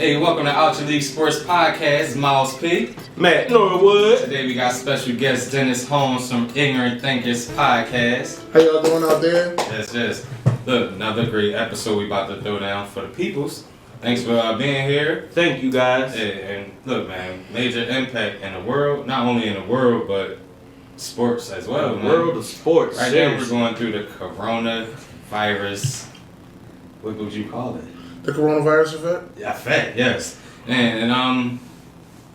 Hey, welcome to Outcha League Sports Podcast. Myles P. Matt Norwood. Today we got special guest Dennis Holmes from Ignorant Thinkers Podcast. How y'all doing out there? Yes. Look, another great episode we about to throw down for the peoples. Thanks for being here. Thank you, guys. And look, man, major impact in the world. Not only in the world, but sports as well, man. World of sports. Right now we're going through the coronavirus. What would you call it? The coronavirus effect? Effect, yes. And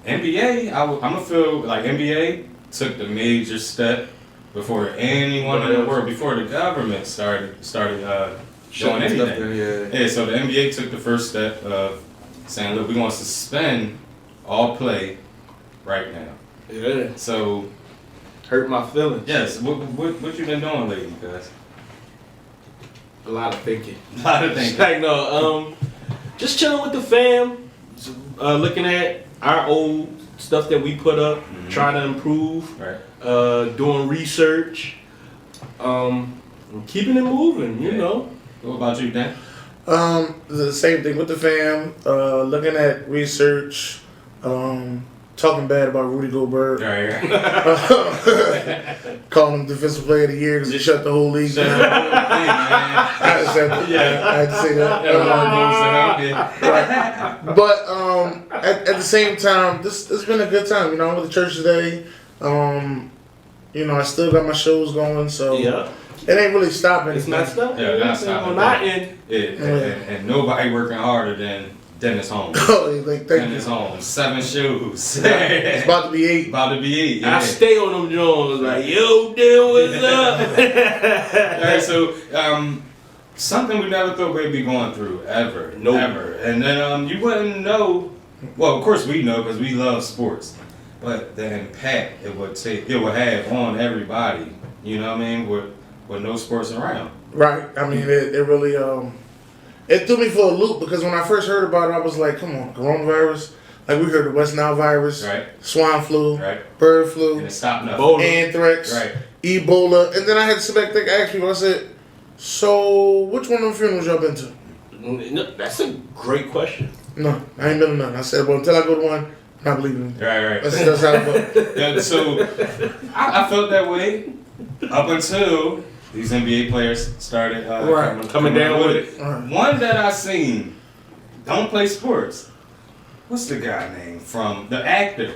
NBA, I'm gonna feel like NBA took the major step before anyone in the world, before the government started doing anything. Yeah, so the NBA took the first step of saying, look, we want to suspend all play right now. Yeah. So Hurt my feelings. yes, what you been doing lately, guys? A lot of thinking. Like no, just chilling with the fam, looking at our old stuff that we put up, trying to improve, right. Doing research, keeping it moving, you know. What about you, Dan? The same thing with the fam. Looking at research, talking bad about Rudy Gobert, Right. calling him Defensive Player of the Year because he shut the whole league down. I had to say that. Right. But at the same time, this has been a good time. You know, I went to church today. You know, I still got my shows going, so Yeah. it ain't really stopping. It's not stopping. Yeah, not stopping. On my end. And nobody working harder than Dennis Holmes. Oh, like, thank Dennis you. Holmes, 7 shoes. It's about to be 8. About to be 8. Yeah. I stay on them Jones like, yo, Dan, what's up? Alright, so something we never thought we'd be going through ever. Nope. Ever. And then you wouldn't know. Well, of course we know because we love sports, but the impact it would have on everybody. You know what I mean? With no sports around. Right. I mean, it really it threw me for a loop because when I first heard about it, I was like, come on, coronavirus. Like, we heard the West Nile virus, Right. swine flu, Right. bird flu, And it stopped nothing. Ebola. anthrax, Right. Ebola. And then I had to sit back and think, ask people, I said, so which one of them funerals y'all been to? No, that's a great question. No, I ain't been to none. I said, well, until I go to one, I'm not believing it. Right. That's how I felt. Yeah, so I felt that way up until these NBA players started coming down with it. Right. One that I seen don't play sports. What's the guy name from the actor?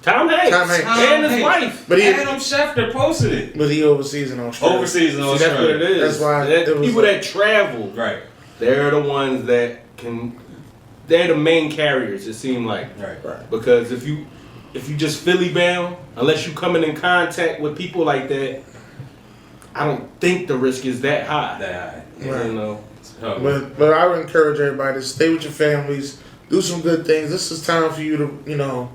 Tom Hanks. Tom Hanks. And his wife. But Adam Schefter posted it. But he overseas in Australia. Overseas in See, that's what it Australia. is. That's why it was people like- that travel, Right. they're the ones that they're the main carriers, it seemed like. Right. Because if you just Philly bound, unless you coming in contact with people like that, I don't think the risk is that high. Right. You know. So, But I would encourage everybody to stay with your families, do some good things. This is time for you to, you know,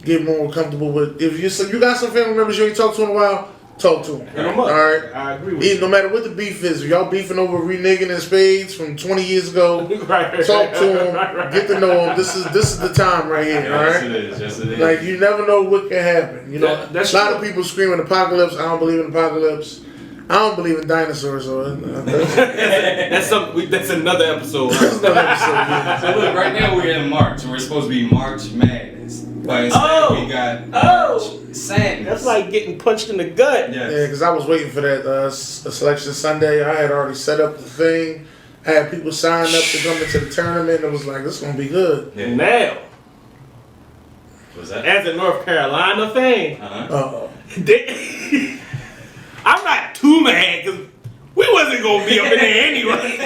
get more comfortable with. If you got some family members you ain't talked to in a while, talk to them. Hit 'em up. All right. I agree with you. No matter what the beef is, if y'all beefing over reneging and spades from 20 years ago, Right. talk to them, get to know them. This is the time right here. All yes, right. it is. Like, you never know what can happen. You know, That's a lot true. of people screaming apocalypse. I don't believe in apocalypse. I don't believe in dinosaurs. So That's another episode. that's another episode. Yeah. So look, right now we're in March. We're supposed to be March Madness, but instead we got March Sadness. That's like getting punched in the gut. Yes. Yeah, because I was waiting for that selection Sunday. I had already set up the thing. I had people sign up to come into the tournament. It was like, this is going to be good. Yeah. Now, What's that? as a North Carolina fan, Uh-huh. I'm not too mad because we wasn't going to be up in there anyway.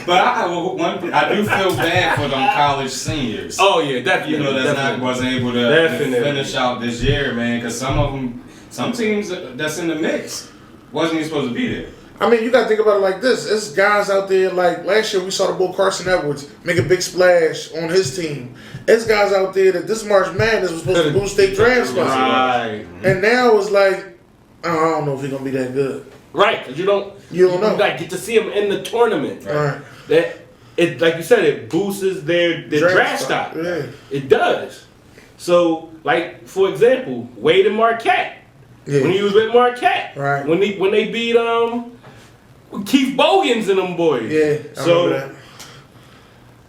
But I do feel bad for them college seniors. Oh, yeah, definitely. You know, wasn't able to Definitely. finish out this year, man. Because some teams that's in the mix wasn't even supposed to be there. I mean, you got to think about it like this. There's guys out there, like last year we saw the boy Carson Edwards make a big splash on his team. There's guys out there that this March Madness was supposed to boost their draft spots. Right. And now it's like, I don't know if he's going to be that good. Right, because you don't know. You like, get to see them in the tournament. Right. It like you said, it boosts their draft stock. Yeah. It does. So, like, for example, Wade and Marquette. Yeah. When he was with Marquette. Right. When they beat Keith Bogans and them boys. Yeah, I So remember that.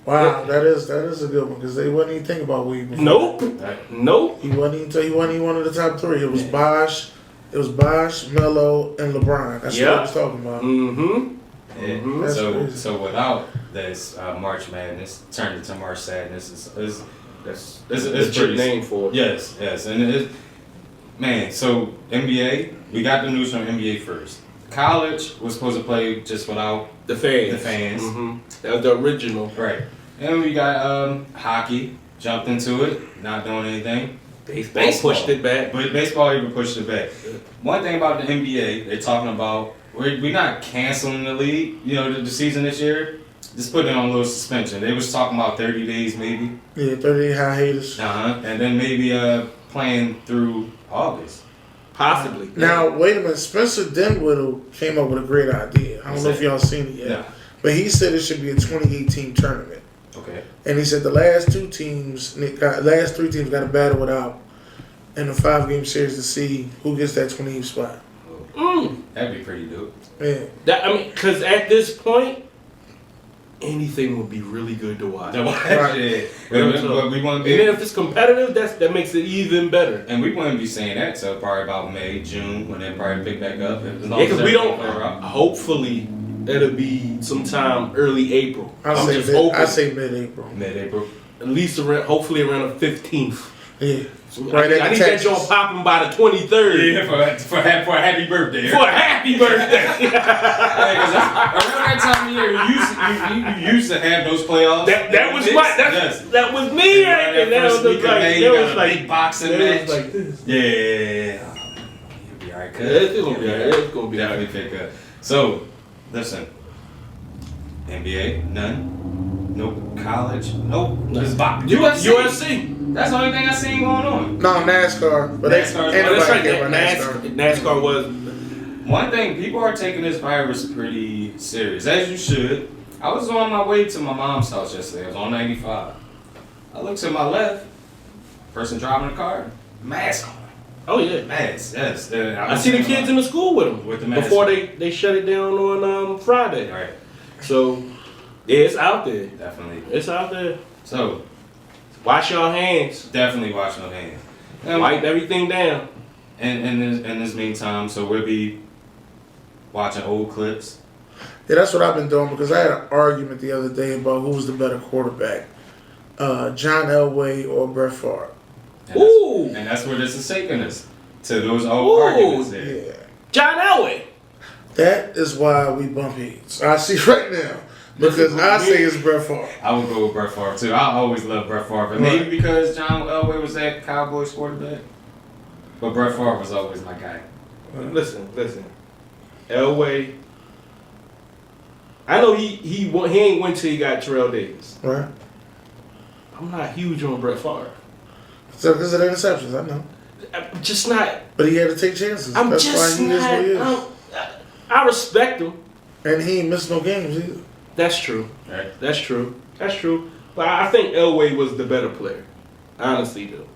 Wow, that is a good one because they wasn't even thinking about Wade before. Nope. Right. Nope. He wasn't even one of the top three. It was Bosh, Melo, and LeBron. That's what I was talking about. Mm-hmm. Yeah. That's crazy. So without this March Madness turned into March Sadness, it's It's pretty name for it. Yes, and man. So NBA, we got the news from NBA first. College was supposed to play just without The fans. the fans. Mm-hmm. That was the original. Right. And we got hockey, jumped into it, not doing anything. Baseball pushed it back. But baseball even pushed it back. One thing about the NBA, they're talking about, we're not canceling the league, the season this year. Just putting it on a little suspension. They was talking about 30 days maybe. Yeah, 30 hiatus. And then maybe playing through August. Possibly. Now, wait a minute. Spencer Dinwiddie came up with a great idea. I don't know if y'all seen it yet. No. But he said it should be a 28-team tournament. Okay. And he said the last three teams got to battle it out in a 5-game series to see who gets that 28th spot. That'd be pretty dope. Yeah. Because at this point, anything would be really good to watch. But we want to be, And then if it's competitive, that makes it even better. and we wouldn't be saying that till probably about May, June, when they probably pick back up. Yeah, because we don't. Hopefully, it'll be sometime early April. I say mid-April. Mid-April. At least hopefully around the 15th. Yeah. So Right I at need the that Texas. joint popping by the 23rd. Yeah, for a happy birthday. For a happy birthday. Because around that time of year, you used to have those playoffs. That was Yes. that was me, right? And that was week of May, you got a big boxing match. was like this. Yeah. You'll be alright, cuz. It's gonna be alright. It's gonna be Definitely alright. pick up. So, listen. NBA, none. Nope. College, nope. Just USC. That's the only thing I seen going on. No, NASCAR. But NASCAR. ain't Oh, that's nobody right. care about NASCAR. NASCAR was. One thing, people are taking this virus pretty serious, as you should. I was on my way to my mom's house yesterday. I was on 95. I looked to my left, person driving the car, mask on. Oh yeah. Mask, yes. I see the kids in the school with them With the mask before on. they shut it down on Friday. Right, So yeah, it's out there. definitely. It's out there. So, Wash your hands. definitely wash no hands. Wipe everything down. And in this meantime, so we'll be watching old clips. Yeah, that's what I've been doing because I had an argument the other day about who was the better quarterback, John Elway or Brett Favre. Ooh. And that's where this is taking us, to those old arguments there. Yeah. John Elway. That is why we bump heads. I see right now. Because I say it's Brett Favre. I would go with Brett Favre too. I always love Brett Favre. And maybe because John Elway was that Cowboys quarterback. But Brett Favre was always my guy. Listen. Elway. I know he ain't went till he got Terrell Davis. Right. I'm not huge on Brett Favre. So because of the interceptions, I know. I'm just not. But he had to take chances. I'm That's just why he is what he is. not. I respect him. And he ain't missed no games either. That's true. Right? That's true. But I think Elway was the better player. I honestly do.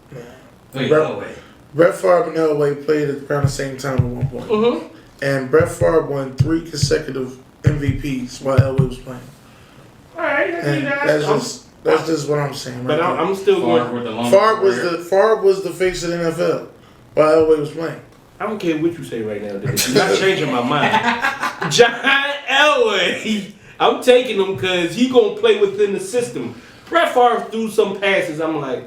Wait, Brett- Elway. Brett Favre and Elway played at around the same time at one point. Mm-hmm. And Brett Favre won 3 consecutive MVPs while Elway was playing. All right. And that's just what I'm saying. But right I'm still Favre going. with the long Favre career. was the face of the NFL while Elway was playing. I don't care what you say right now, Dennis. You're not changing my mind. John Elway. I'm taking him because he gonna play within the system. Brett Favre threw some passes. I'm like,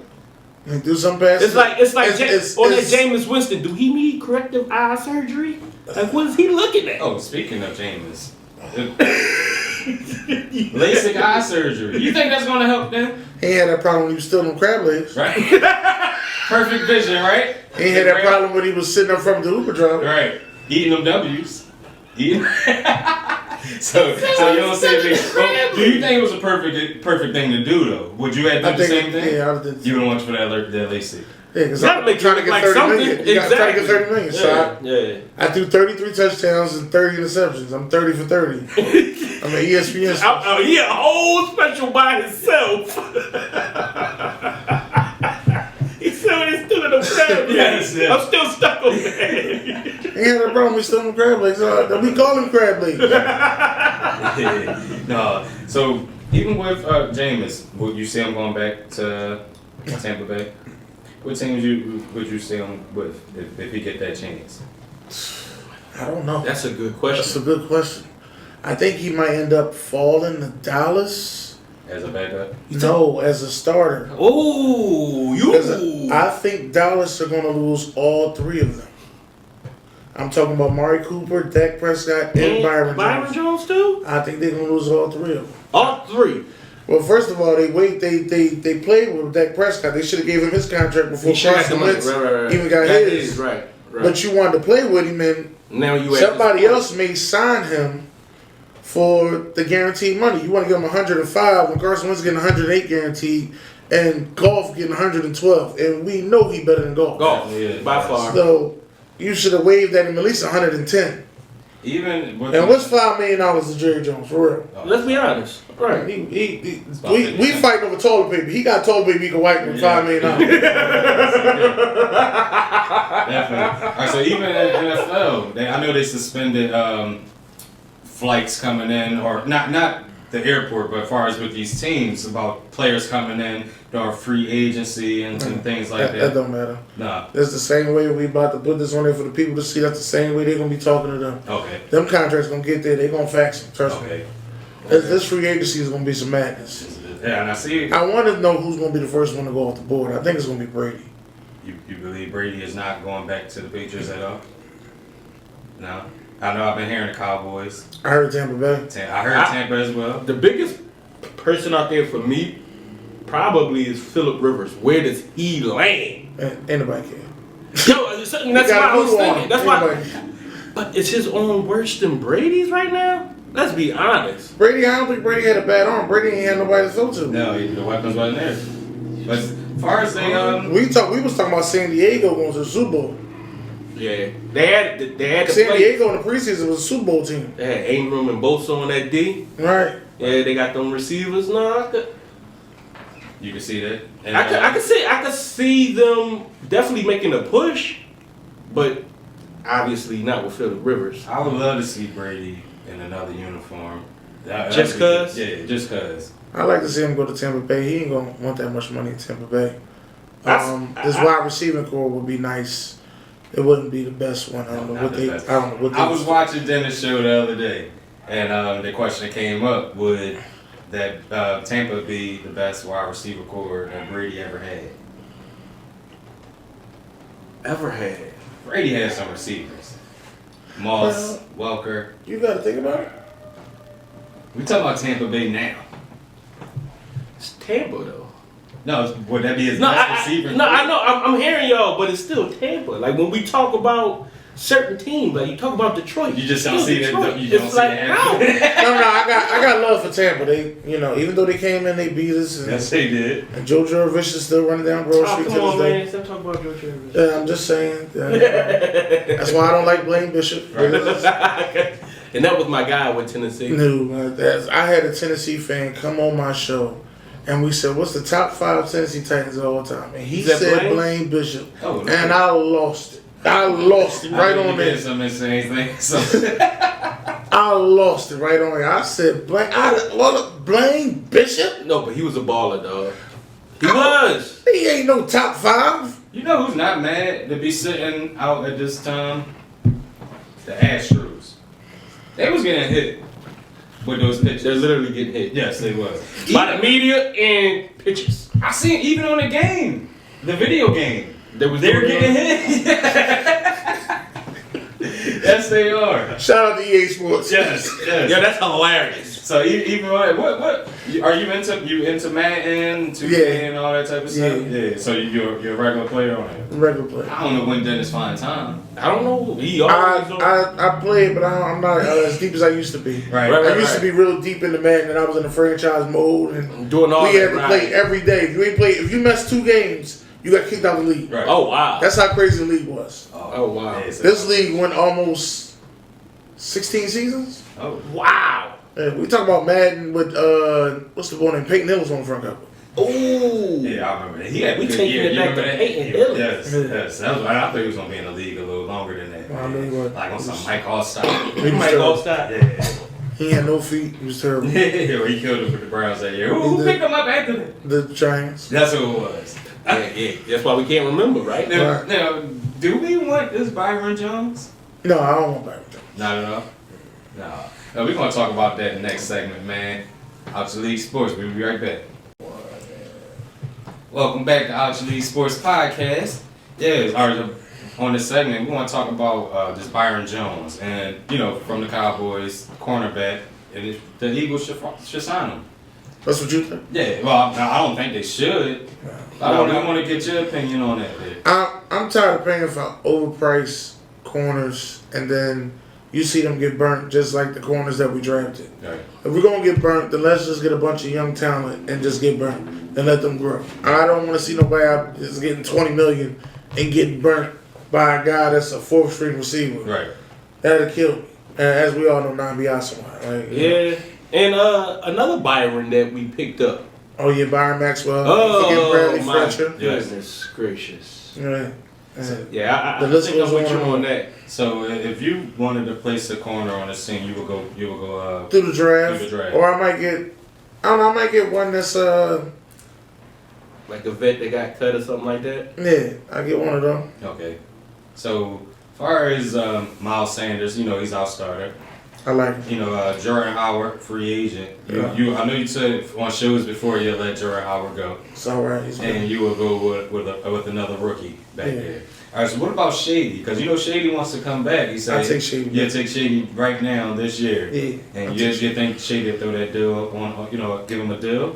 And do some passes. it's like It's- on that it's- Jameis Winston. Do he need corrective eye surgery? Like, what is he looking at? Oh, speaking of Jameis. LASIK eye surgery. You think that's going to help them? He ain't had that problem when he was stealing them crab legs. Right? Perfect vision, right? He ain't had that problem when he was sitting up front of the Uber driver. Right. Eating them W's. Eating. so you don't say things. Well, do you think it was a perfect thing to do though? Would you have done the same thing? Yeah, I would have. You would want for that LASIK. Yeah, because Gotta I'm make trying to it get like 30 something. million. You got to try to get Exactly. 30 million. So Yeah. I threw 33 touchdowns and 30 interceptions. I'm 30 for 30. I'm an ESPN. He a whole special by himself. He said when he stood in the crab legs. Yes. I'm still stuck on that. He ain't had a problem with stealing crab legs. We call him crab legs. No. So Even with Jameis, would you see him going back to Tampa Bay? What team would you see him with if he get that chance? I don't know. That's a good question. That's a good question. I think he might end up falling to Dallas. As a backup? No, as a starter. Oh, you. I think Dallas are going to lose all three of them. I'm talking about Amari Cooper, Dak Prescott, and Byron Jones too? I think they're going to lose all three of them. All three? Well, first of all, they played with Dak Prescott. They should have gave him his contract before Carson Wentz even got his. Right. But you wanted to play with him, and now somebody else may sign him for the guaranteed money. You want to give him 105 when Carson Wentz getting 108 guaranteed, and Goff getting 112, and we know he better than Goff. By far. So you should have waived at him at least 110. Even with and what's $5 million to Jerry Jones for real? Let's be honest. Right. We fighting over toilet paper. He got toilet paper he can wipe with $5 million. Definitely. All right, so even in NFL, I know they suspended flights coming in, or not the airport, but as far as with these teams about players coming in during free agency and things like that. That don't matter. Nah. That's the same way we about to put this on there for the people to see. That's the same way they're gonna be talking to them. Okay. Them contracts gonna get there. They gonna fax them. Trust me. Okay. This free agency is gonna be some madness. Yeah, and I see. I want to know who's gonna be the first one to go off the board. I think it's gonna be Brady. You believe Brady is not going back to the Patriots at all? No. I know I've been hearing the Cowboys. I heard Tampa Bay. I heard Tampa as well. The biggest person out there for me probably is Phillip Rivers. Where does he land? Anybody can. Yo, that's why I was thinking. That's why. But is his arm worse than Brady's right now? Let's be honest. Brady, I don't think Brady had a bad arm. Brady ain't had nobody to throw to. No, the weapons wasn't there. But as far as they we was talking about San Diego going to the Super Bowl. Yeah, they had to San play. Diego in the preseason was a Super Bowl team. They had Ingram and Bosa on that D. Right. Yeah, they got them receivers. No, you can see that. And, I could see them definitely making a push, but obviously not with Phillip Rivers. I would love to see Brady in another uniform. Just cause? Yeah, just cause. I like to see him go to Tampa Bay. He ain't gonna want that much money in Tampa Bay. This wide receiving core would be nice. It wouldn't be the best one. I don't know what they. I was watching Dennis show the other day, and the question came up: would that Tampa be the best wide receiver core that Brady ever had? Brady had some receivers. Moss, Welker. You got to think about it. We talking about Tampa Bay now. It's Tampa though. No, would that be his best receiver? I know. I'm hearing y'all, but it's still Tampa. Like when we talk about certain teams, like you talk about Detroit, you just don't see that. You don't see that. No, I got love for Tampa. They, even though they came in, they beat us. And, yes, they did. And Joe Jurevich is still running down Broad Street to this day. Man, stop talking about Joe Jurevich. Yeah, I'm just saying. That's why I don't like Blaine Bishop. Right. And that was my guy with Tennessee. No, I had a Tennessee fan come on my show. And we said, what's the top 5 Tennessee Titans of all time? And he said Blaine Bishop. Oh, no. And I lost it. I lost it right on there. I lost it right on there. I said, Blaine Bishop? No, but he was a baller, dog. He was. He ain't no top 5. You know who's not mad to be sitting out at this time? The Astros. They was getting hit. With those pitches. They're literally getting hit. Yes, they was. By the media and pitches. I seen even on the game, the video game. They were getting hit. Yes, they are. Shout out to EA Sports. Yes. Yeah, that's hilarious. So even what are you into Madden, 2K and all that type of stuff? Yeah. So you're a regular player on it. Regular player. I don't know when Dennis find time. I don't know. I play, but I'm not as deep as I used to be. Right. I used to be real deep in the Madden, and I was in the franchise mode and doing all. We had to play every day. If you missed 2 games, you got kicked out of the league. Right. Oh wow. That's how crazy the league was. Oh wow. This league went almost 16 seasons. Oh wow. We talk about Madden with what's the boy named Peyton Hill was on the front cover. Ooh. Yeah, I remember that. He had we taking it back to Peyton Hill. Yes. That was right. I thought he was gonna be in the league a little longer than that. I know he was. Like on some Mike Allstott. Mike Allstott. Yeah. He had no feet. He was terrible. Yeah, he killed him with the Browns that year. Who picked him up after that? The Giants. That's who it was. Yeah. That's why we can't remember, right? Now, do we want this Byron Jones? No, I don't want Byron Jones. Not at all? No. We're going to talk about that in the next segment, man. Outcha League Sports. We'll be right back. Welcome back to Outcha League Sports Podcast. Yeah, on this segment, we want to talk about this Byron Jones. And, from the Cowboys, cornerback, and the Eagles should sign him. That's what you think? Yeah, well, I don't think they should. I want to get your opinion on that. I'm tired of paying for overpriced corners, and then you see them get burnt just like the corners that we drafted. Right. If we're going to get burnt, then let's just get a bunch of young talent and just get burnt and let them grow. I don't want to see nobody out just getting $20 million and getting burnt by a guy that's a fourth-string receiver. Right. That'll kill me. As we all know, Nambi Asama. Right? Yeah. And another Byron that we picked up. Oh, yeah, Byron Maxwell. Oh, Bradley my Fletcher. goodness gracious. Yeah. Yeah, I The list think I'm goes with you on. on that. So if you wanted to place a corner on this team, you would go Through the draft. Through the draft. Or I might get one that's, Like a vet that got cut or something like that. yeah, I get one of them. Okay. So as far as Miles Sanders, he's our starter. I like it. Jordan Howard, free agent. Yeah. I know you said on shows before you let Jordan Howard go, It's all right. He's and you will go with another rookie back Yeah. there. All right. So what about Shady? Because Shady wants to come back. He said, I take Shady. Yeah, take Shady right now this year. Yeah. And you think Shady will throw that deal on? Give him a deal.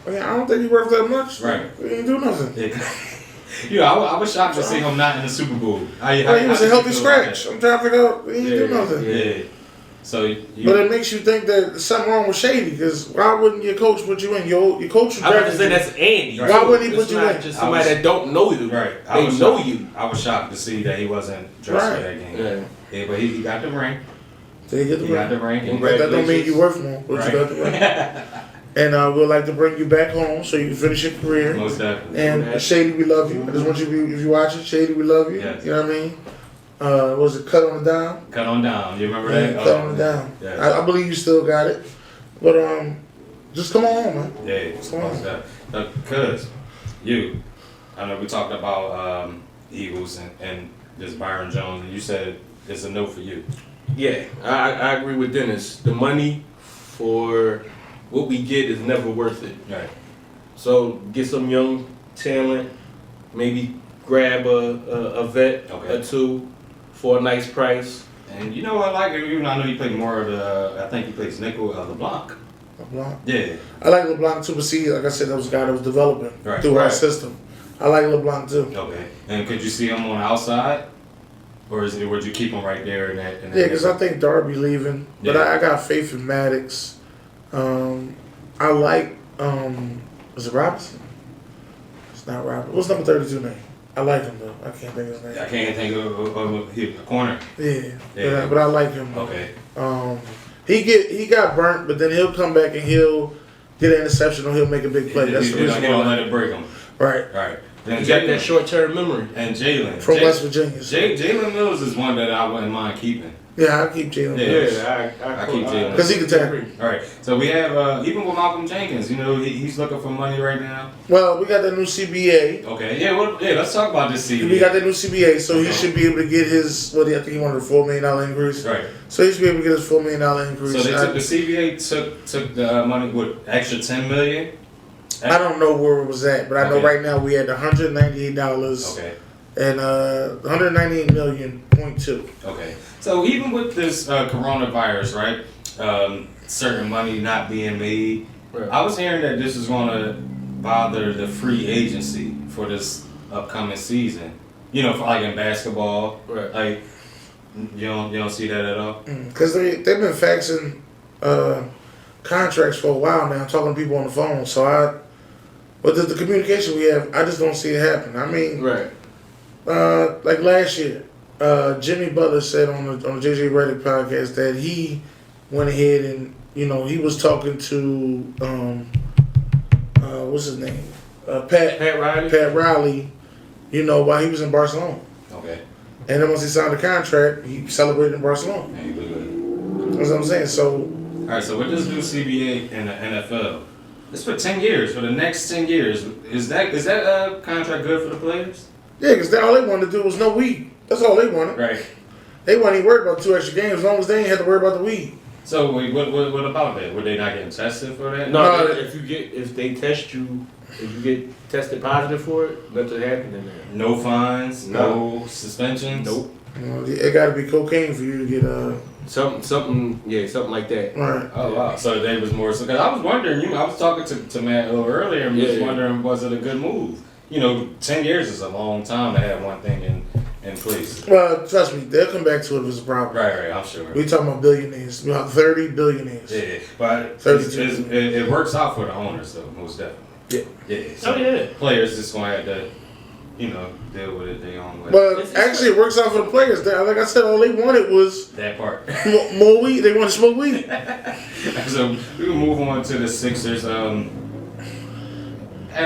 I don't think he's worth that much. Right. He ain't do nothing. Yeah. I was shocked to see him not in the Super Bowl. He was a healthy scratch. I'm trying to figure out. He ain't do nothing. Yeah. So But it makes you think that there's something wrong with Shady, because why wouldn't your coach put you in? Your coach. I was to say that's Andy. Right. Why wouldn't he It's put you not in? just somebody that don't know you. Right. They know you. I was shocked to see that he wasn't dressed for that game. Yeah. Yeah, but he got the ring. So you get the He got ring. the ring. That don't mean you worth more, but Right. you got the ring. And we'd like to bring you back home so you can finish your career. Most definitely. And Shady, we love you. I just want you to be, if you watch it, Shady, we love you. Yes. You know what I mean? Was it Cut on the Down? Cut on down. You remember Yeah, that? Cut on the Down. Yeah. I believe you still got it. But just come on home, man. Yeah. Most definitely. Because I know we talked about Eagles and this Byron Jones, and you said it's a no for you. Yeah, I agree with Dennis. The money for what we get is never worth it. Right. So get some young talent, maybe grab a vet Okay. or two for a nice price. And I like it. Even I know he played more of I think he plays nickel LeBlanc. LeBlanc. Yeah. I like LeBlanc too, but see, like I said, that was a guy that was developing Right. through our Right. system. I like LeBlanc too. Okay. And could you see him on the outside? Or would you keep him right there in that? Yeah, because I think Darby leaving, but Yeah. I got faith in Maddox. I like, is it Robinson? It's not Robinson. What's number 32 name? I like him though. I can't think of his name. I can't think of a corner. Yeah. But I like him. Though. Okay. He got burnt, but then he'll come back and he'll get an interception or he'll make a big play. That's the reason He don't why. let it break him. Right. Right. Then You got that short-term memory. And Jalen. From West Virginia. So. Jalen Mills is one that I wouldn't mind keeping. Yeah, I'll keep Jalen. Yeah. I keep Jalen. Because he can tackle. All right. So we have, even with Malcolm Jenkins, he's looking for money right now. Well, we got that new CBA. Okay. Yeah, let's talk about this CBA. We got that new CBA, so Okay. he should be able to get his, I think he wanted a $4 million increase. Right. So he should be able to get his $4 million increase. So the CBA took the money with extra $10 million. I don't know where it was at, but I know Okay. right now we had $198 Okay. and $198 million point two. Okay. So even with this coronavirus, right? Certain money not being made. Right. I was hearing that this is going to bother the free agency for this upcoming season. For like in basketball. Right. Like you don't see that at all. Because they've been faxing contracts for a while now, talking to people on the phone. So but the communication we have, I just don't see it happen. I mean, Right. like last year, Jimmy Butler said on the JJ Redick podcast that he went ahead and he was talking to what's his name, Pat Riley. Pat Riley, while he was in Barcelona. Okay. And then once he signed the contract, he celebrated in Barcelona. Hey, look good. That's what I'm saying. So All right, so what does do CBA and the NFL? It's for 10 years. For the next 10 years, is that contract good for the players? Yeah, because all they wanted to do was no weed. That's all they wanted. Right. They weren't even worried about 2 extra games as long as they ain't had to worry about the weed. So what about that? Were they not getting tested for that? No, if they test you, if you get tested positive for it, nothing happening there. No fines, no suspensions. Nope. It got to be cocaine for you to get something like that. Right. Oh wow! So they was more so because I was wondering. I was talking to Matt a little earlier and was wondering was it a good move? 10 years is a long time to have one thing in place. Well, trust me, they'll come back to it if it's a problem. Right, I'm sure. We talking about billionaires, about 30 billionaires. Yeah, but it works out for the owners though, most definitely. Yeah. So players just gonna have to, deal with it their own way. But actually, it works out for the players. Like I said, all they wanted was that part. more weed. They want to smoke weed. So we can move on to the Sixers. Had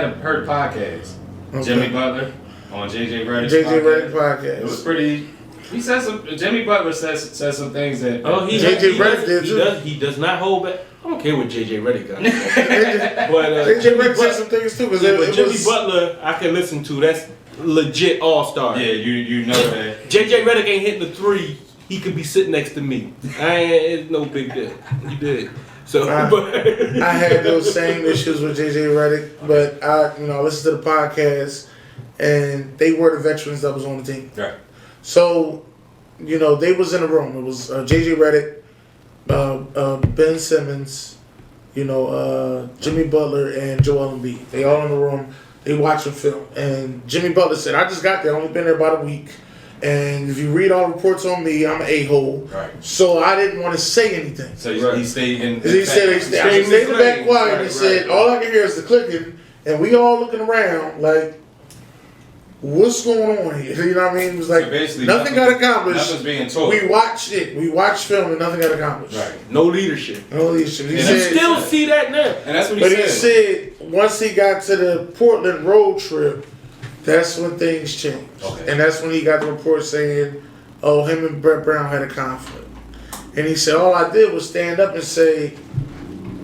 a heard podcast. Okay. Jimmy Butler on JJ Redick's podcast. It was pretty. He said some. Jimmy Butler says some things that. JJ Redick did too. He does not hold back. I don't care what JJ Redick got. But JJ Redick said some things too. But Jimmy Butler, I can listen to. That's legit all-star. Yeah, you know that. JJ Redick ain't hitting the 3. He could be sitting next to me. It's no big deal. You did. So I had those same issues with JJ Redick, but I listened to the podcast, and they were the veterans that was on the team. Right. So, they was in a room. It was JJ Redick, Ben Simmons, Jimmy Butler, and Joel Embiid. They all in the room. They watching film, and Jimmy Butler said, "I just got there. I've only been there about a week." And if you read all reports on me, I'm an a-hole. Right. So I didn't want to say anything. So he stayed in. He said I stayed in the back quiet. He said all I can hear is the clicking, and we all looking around like, what's going on here? You know what I mean? It was like so nothing got accomplished. Nothing's being told. We watched it. We watched film, and nothing got accomplished. Right. No leadership. He said, you still see that now. And that's what he said. But he said once he got to the Portland road trip, that's when things changed. Okay. And that's when he got the report saying, him and Brett Brown had a conflict. And he said, all I did was stand up and say,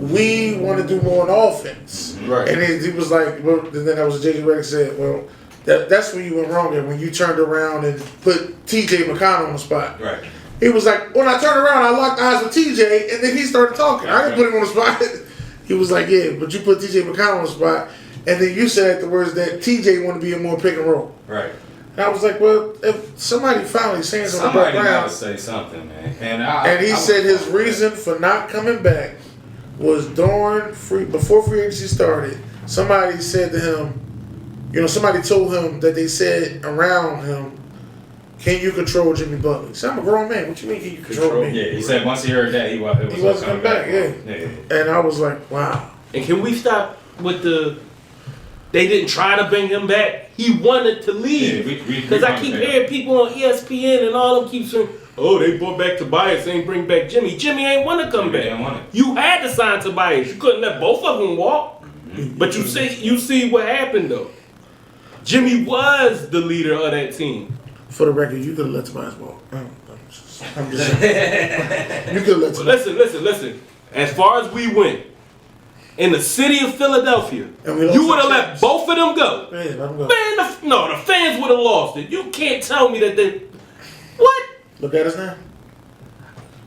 we want to do more on offense. Right. And he was like, and then that was what J.J. Redick said, well, that's where you went wrong there, when you turned around and put T.J. McConnell on the spot. Right. He was like, when I turned around, I locked eyes with T.J., and then he started talking. I didn't put him on the spot. He was like, yeah, but you put T.J. McConnell on the spot. And then you said afterwards that TJ wanted to be a more pick and roll. Right. And I was like, well, if somebody finally saying something about Brown. Somebody got to say something, man. And he said his reason for not coming back was before free agency started, somebody said to him, somebody told him that they said around him, can you control Jimmy Butler? He said, I'm a grown man. What you mean can you control me? Yeah, he said once he heard that, he wasn't coming back. Yeah. And I was like, wow. And can we stop with they didn't try to bring him back. He wanted to leave. Because I keep hearing people on ESPN and all them keep saying, they brought back Tobias, they ain't bring back Jimmy. Jimmy ain't want to come back. You had to sign Tobias. You couldn't let both of them walk. Mm-hmm. But you see what happened, though. Jimmy was the leader of that team. For the record, you could have let Tobias walk. I'm just saying. You could have let Tobias. Listen. As far as we went, in the city of Philadelphia, you would have let both of them go. Yeah, let them go. Man, the fans would have lost it. You can't tell me that they... What? Look at us now.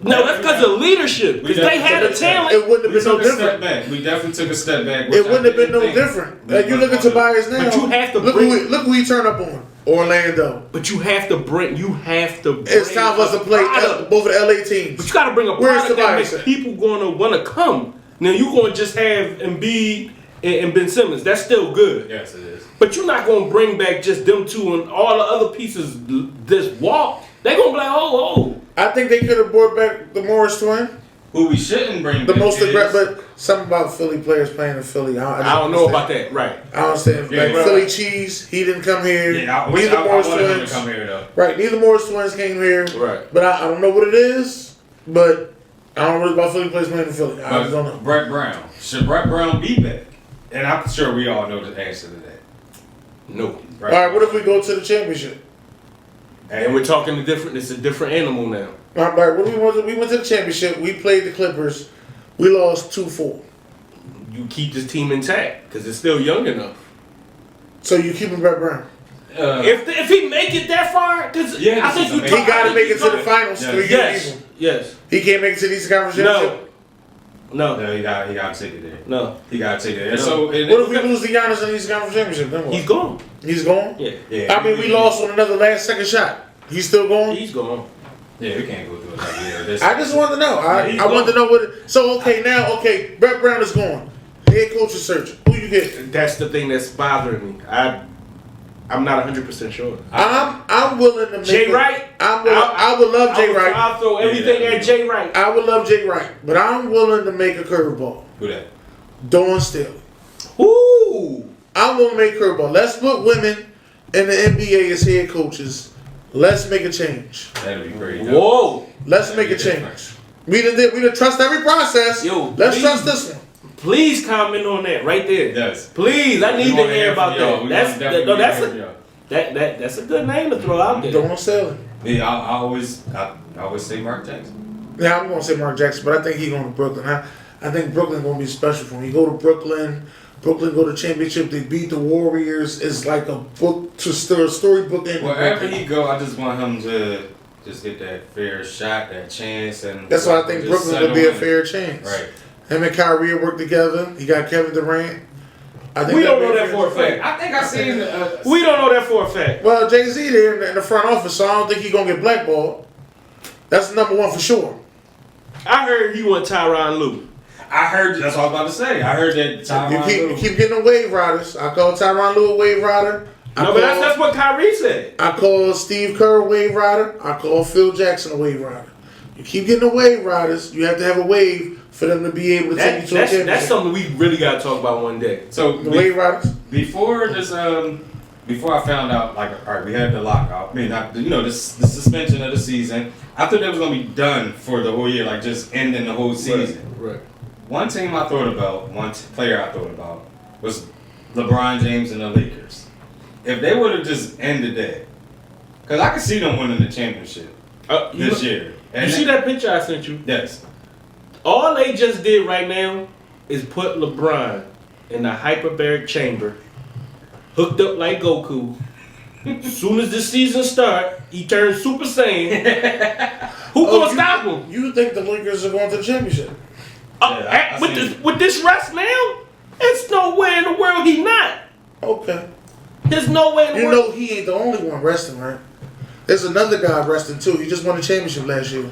No, that's because of leadership. Because they had a talent. It wouldn't have been no different. We definitely took a step back. It wouldn't have been no different. Like you look at Tobias now. But you have to look who he turned up on. Orlando. But you have to bring. It's time for us to play both of the LA teams. But you got to bring a product that makes people going to want to come. Now you're going to just have Embiid and Ben Simmons. That's still good. Yes, it is. But you're not going to bring back just them two and all the other pieces just walk. They're going to be like, oh. I think they could have brought back the Morris twin. Who we shouldn't bring the back. Most aggressive, but something about Philly players playing in Philly. I don't know about that. Right. I don't understand. Philly Cheese, he didn't come here. Yeah, neither Morris twins. Come here, though. Right. Neither Morris twins came here. Right. But I don't know what it is. But I don't know about Philly players playing in Philly. I just don't know. Brett Brown. Should Brett Brown be back? And I'm sure we all know the answer to that. No. All right. What if we go to the championship? And we're talking it's a different animal now. All right. We went to the championship. We played the Clippers. We lost 2-4. You keep this team intact because it's still young enough. So you keeping Brett Brown? If he make it that far, because I think he got to make it to the finals. Yes. Yes. He can't make it to these conference championship. No, he got to take it there. No, he got to take it there. No. So what if we lose to Giannis in these conference championship? Then what? He's gone. He's gone. Yeah. I mean, we lost on another second shot. He's still going. He's gone. Yeah, we can't go through it like that. I just wanted to know. I wanted to know what. So Brett Brown is gone. Head coach is searching. Who you get? That's the thing that's bothering me. I'm not 100% sure. I'm willing to make Jay Wright. I would love Jay Wright. I'll throw everything at Jay Wright. I would love Jay Wright, but I'm willing to make a curveball. Who that? Dawn Staley. Ooh. I'm willing to make a curveball. Let's put women in the NBA as head coaches. Let's make a change. That'd be great. Whoa. Let's make a change. We didn't trust every process. Let's trust this one. Please comment on that right there. Yes. Please, I need to hear about that. That's a good name to throw out there. Dawn Staley. Yeah, I always say Mark Jackson. Yeah, I'm gonna say Mark Jackson, but I think he's going to Brooklyn. I think Brooklyn gonna be special for him. You go to Brooklyn go to championship. They beat the Warriors. It's like a storybook. Wherever he go, I just want him to just get that fair shot, that chance, and that's why I think Brooklyn would be a fair chance. Right. Him and Kyrie work together. He got Kevin Durant. We don't know that for a fact. I think I seen. We don't know that for a fact. Well, Jay-Z there in the front office, so I don't think he's gonna get blackballed. That's number one for sure. I heard he want Tyronn Lue. I heard that's what I was about to say. I heard that Tyronn Lue. You keep getting the wave riders. I call Tyronn Lue a wave rider. But that's what Kyrie said. I call Steve Kerr a wave rider. I call Phil Jackson a wave rider. You keep getting the wave riders. You have to have a wave for them to be able to take you to a championship. That's something we really got to talk about one day. So the wave riders. Before I found out, like, all right, we had the lockout. I mean, the suspension of the season. I thought that was gonna be done for the whole year, like just ending the whole season. Right. One player I thought about was LeBron James and the Lakers. If they would have just ended that, because I could see them winning the championship this year. You see that picture I sent you? Yes. All they just did right now is put LeBron in the hyperbaric chamber, hooked up like Goku. As soon as the season starts, he turns Super Saiyan. Who gonna stop him? You think the Lakers are going to the championship? With this rest now, there's no way in the world he not. Okay. There's no way in the world. You know he ain't the only one resting, right? There's another guy resting too. He just won the championship last year.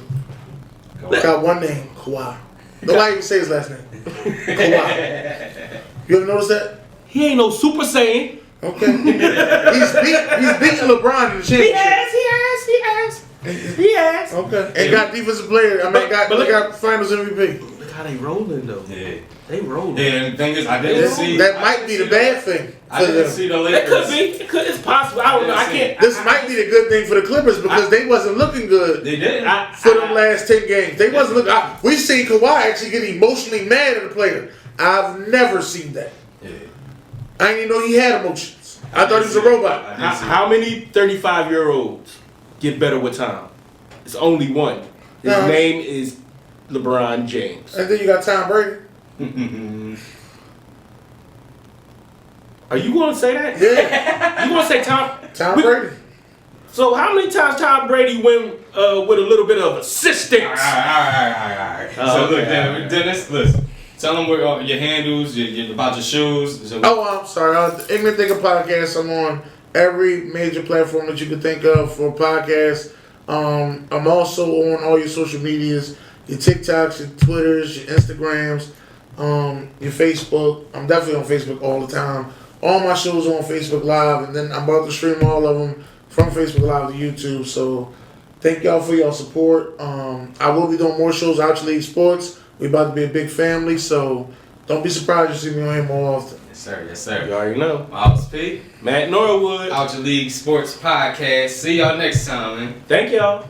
Got one name, Kawhi. Nobody even say his last name. Kawhi. You ever notice that? He ain't no Super Saiyan. Okay. he's beating LeBron in the championship. He has. Okay. And got defensive player. Got finals MVP. Look how they rolling though. Yeah. They rolling. Yeah, and the thing is, I didn't see. That might be the bad thing. I didn't see the Lakers. It could be. It's possible. I don't know. I can't. This might be the good thing for the Clippers because they wasn't looking good. They didn't. For them last 10 games. They wasn't looking. We seen Kawhi actually get emotionally mad at a player. I've never seen that. Yeah. I didn't even know he had emotions. I thought he was a robot. How many 35-year-olds get better with time? It's only one. His name is LeBron James. And then you got Tom Brady. Are you going to say that? Yeah. You going to say Tom Brady. So how many times Tom Brady win with a little bit of assistance? All right. So look, Dennis, listen. Tell them where your handles, about your shoes. I'm sorry. Ignorant Thinker Podcast. I'm on every major platform that you could think of for podcasts. I'm also on all your social medias, your TikToks, your Twitters, your Instagrams, your Facebook. I'm definitely on Facebook all the time. All my shows are on Facebook Live, and then I'm about to stream all of them from Facebook Live to YouTube. So thank y'all for your support. I will be doing more shows, Outcha Sports. We're about to be a big family, so don't be surprised to see me on here more often. Yes, sir. You already know. Myles P. Matt Norwood. Outcha Sports Podcast. See y'all next time, man. Thank y'all.